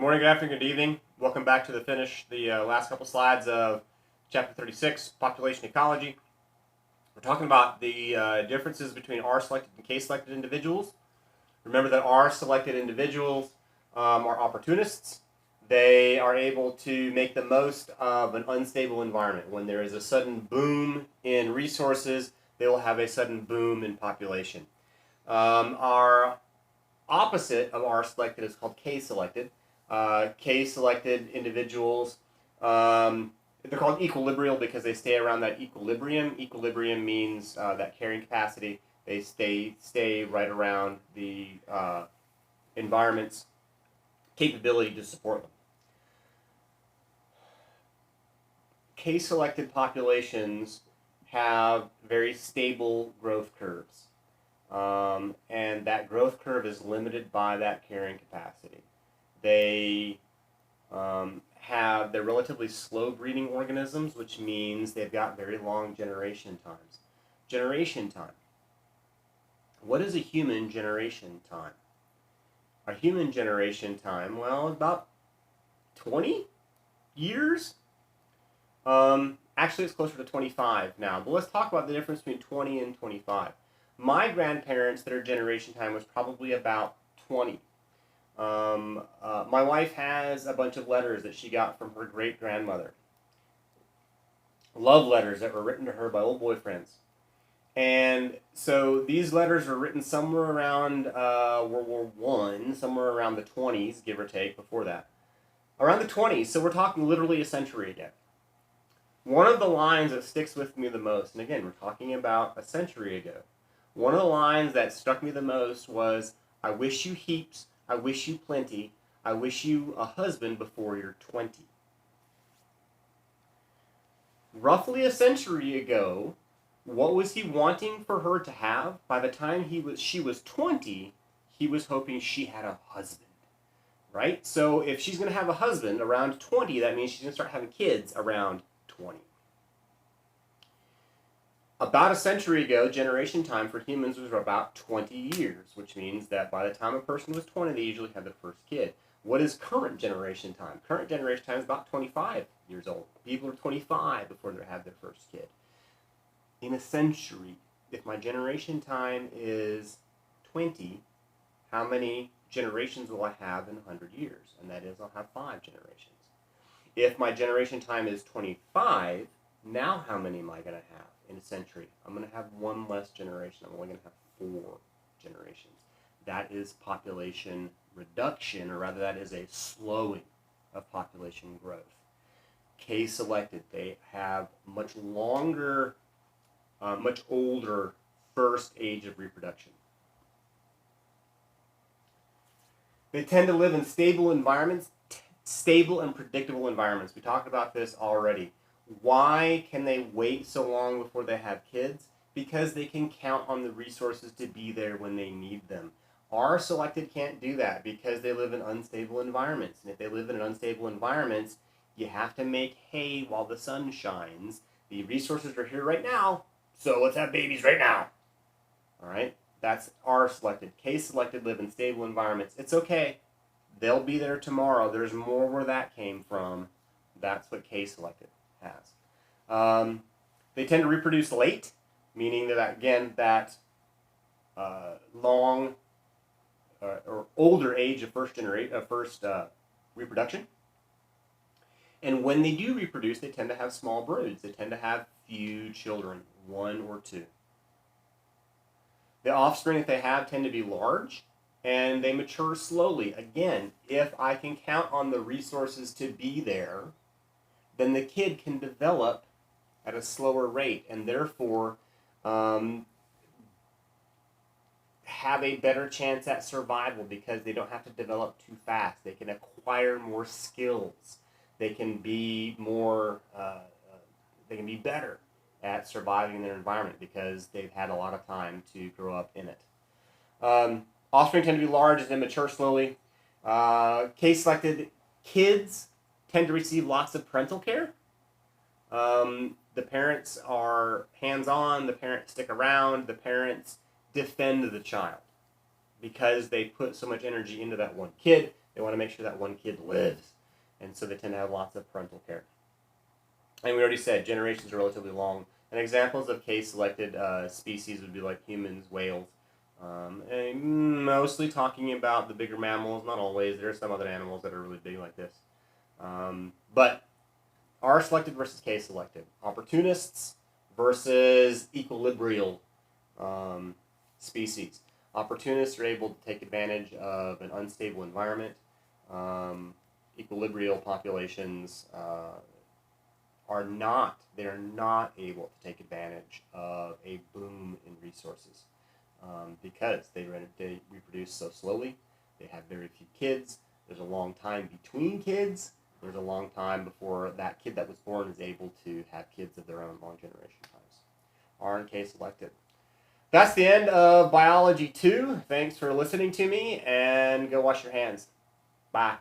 morning, good afternoon, good evening. Welcome back to the last couple slides of chapter 36, population ecology. We're talking about the differences between R-selected and K-selected individuals. Remember that R-selected individuals are opportunists. They are able to make the most of an unstable environment. When there is a sudden boom in resources, they will have a sudden boom in population. Our opposite of R-selected is called K-selected. K-selected individuals, they're called equilibrial because they stay around that equilibrium. Equilibrium means that carrying capacity. They stay right around the environment's capability to support them. K-selected populations have very stable growth curves. And that growth curve is limited by that carrying capacity. They're relatively slow breeding organisms, which means they've got very long generation times. Generation time. What is a human generation time? A human generation time, well, about 20 years. Actually, it's closer to 25 now. But let's talk about the difference between 20 and 25. My grandparents, their generation time was probably about 20. My wife has a bunch of letters that she got from her great-grandmother. Love letters that were written to her by old boyfriends. And so these letters were written somewhere around World War I, somewhere around the 20s, give or take, before that. Around the 20s, so we're talking literally a century ago. One of the lines that sticks with me the most, and again, we're talking about a century ago, one of the lines that struck me the most was, "I wish you heaps, I wish you plenty, I wish you a husband before you're 20. Roughly a century ago, what was he wanting for her to have? By the time she was 20, he was hoping she had a husband, right? So if she's going to have a husband around 20, that means she's going to start having kids around 20. About a century ago, generation time for humans was about 20 years, which means that by the time a person was 20, they usually had their first kid. What is current generation time? Current generation time is about 25 years old. People are 25 before they have their first kid. In a century, if my generation time is 20, how many generations will I have in 100 years? And that is, I'll have 5 generations. If my generation time is 25, now how many am I going to have in a century? I'm going to have 1 less generation. I'm only going to have 4 generations. That is population reduction, or rather that is a slowing of population growth. K-selected, they have much longer, much older first age of reproduction. They tend to live in stable environments, stable and predictable environments. We talked about this already. Why can they wait so long before they have kids? Because they can count on the resources to be there when they need them. R-selected can't do that because they live in unstable environments. And if they live in unstable environments, you have to make hay while the sun shines. The resources are here right now, so let's have babies right now. All right? That's R-selected. K-selected live in stable environments. It's okay. They'll be there tomorrow. There's more where that came from. That's what K-selected has. They tend to reproduce late, meaning that, again, that long or older age of first reproduction. And when they do reproduce, they tend to have small broods. They tend to have few children, 1 or 2. The offspring that they have tend to be large, and they mature slowly. Again, if I can count on the resources to be there, then the kid can develop at a slower rate, and therefore have a better chance at survival because they don't have to develop too fast. They can acquire more skills. They can be more, they can be better at surviving in their environment because they've had a lot of time to grow up in it. Offspring tend to be large as they mature slowly. K-selected kids tend to receive lots of parental care. The parents are hands-on, the parents stick around, the parents defend the child because they put so much energy into that one kid. They want to make sure that one kid lives. And so they tend to have lots of parental care. And we already said generations are relatively long. And examples of case-selected species would be like humans, whales. And mostly talking about the bigger mammals, not always. There are some other animals that are really big like this. But R-selected versus K-selected. Opportunists versus equilibrial species. Opportunists are able to take advantage of an unstable environment. Equilibrial populations are not able to take advantage of a boom in resources because they reproduce so slowly. They have very few kids. There's a long time between kids. There's a long time before that kid that was born is able to have kids of their own, long generation times. R and K selected. That's the end of Biology 2. Thanks for listening to me, and go wash your hands. Bye.